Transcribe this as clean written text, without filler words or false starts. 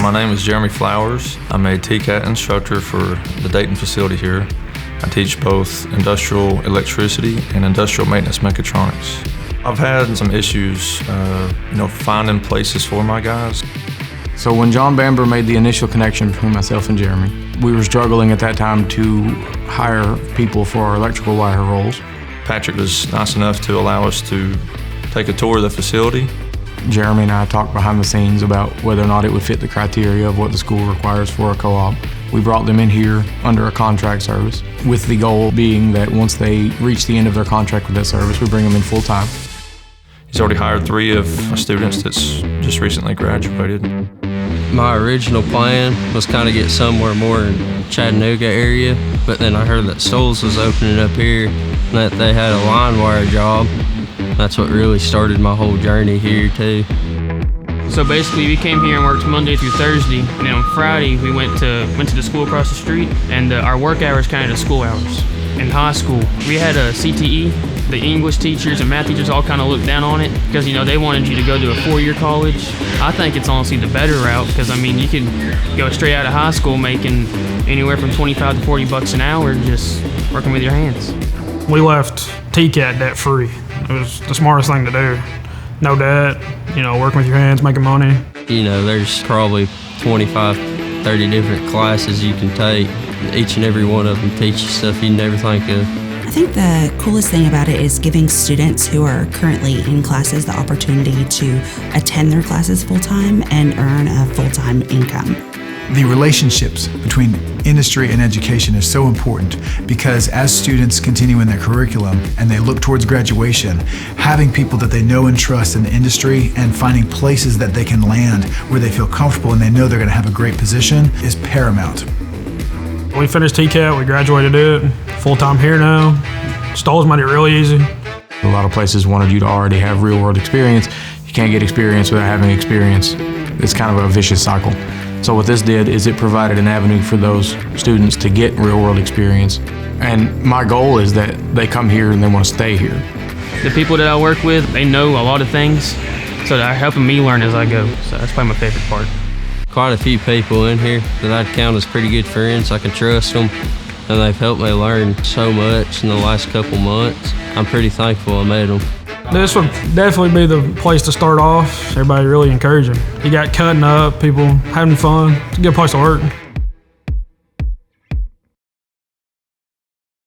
My name is Jeremy Flowers. I'm a TCAT instructor for the Dayton facility here. I teach both industrial electricity and industrial maintenance mechatronics. I've had some issues, finding places for my guys. So when John Bamber made the initial connection between myself and Jeremy, we were struggling at that time to hire people for our electrical wire roles. Patrick was nice enough to allow us to take a tour of the facility. Jeremy and I talked behind the scenes about whether or not it would fit the criteria of what the school requires for a co-op. We brought them in here under a contract service, with the goal being that once they reach the end of their contract with that service, we bring them in full time. He's already hired 3 of my students that's just recently graduated. My original plan was kind of get somewhere more in Chattanooga area, but then I heard that STULZ was opening up here and that they had a line wire job. That's what really started my whole journey here too. So basically we came here and worked Monday through Thursday, and then on Friday we went to the school across the street, and our work hours kind of the school hours. In high school, we had a CTE. The English teachers and math teachers all kind of looked down on it because, they wanted you to go to a 4-year college. I think it's honestly the better route because, you can go straight out of high school making anywhere from 25 to 40 bucks an hour just working with your hands. We left TCAT debt free. It was the smartest thing to do. No debt, working with your hands, making money. There's probably 25, 30 different classes you can take. Each and every one of them teach you stuff you never think of. I think the coolest thing about it is giving students who are currently in classes the opportunity to attend their classes full-time and earn a full-time income. The relationships between industry and education is so important because as students continue in their curriculum and they look towards graduation, having people that they know and trust in the industry and finding places that they can land where they feel comfortable and they know they're going to have a great position is paramount. We finished TCAT, we graduated it, full-time here now. STULZ made it really easy. A lot of places wanted you to already have real-world experience. You can't get experience without having experience. It's kind of a vicious cycle. So what this did is it provided an avenue for those students to get real-world experience. And my goal is that they come here and they want to stay here. The people that I work with, they know a lot of things, so they're helping me learn as I go. So that's probably my favorite part. Quite a few people in here that I'd count as pretty good friends. I can trust them, and they've helped me learn so much in the last couple months. I'm pretty thankful I met them. This would definitely be the place to start off. Everybody really encouraging. You got cutting up, people having fun. It's a good place to work.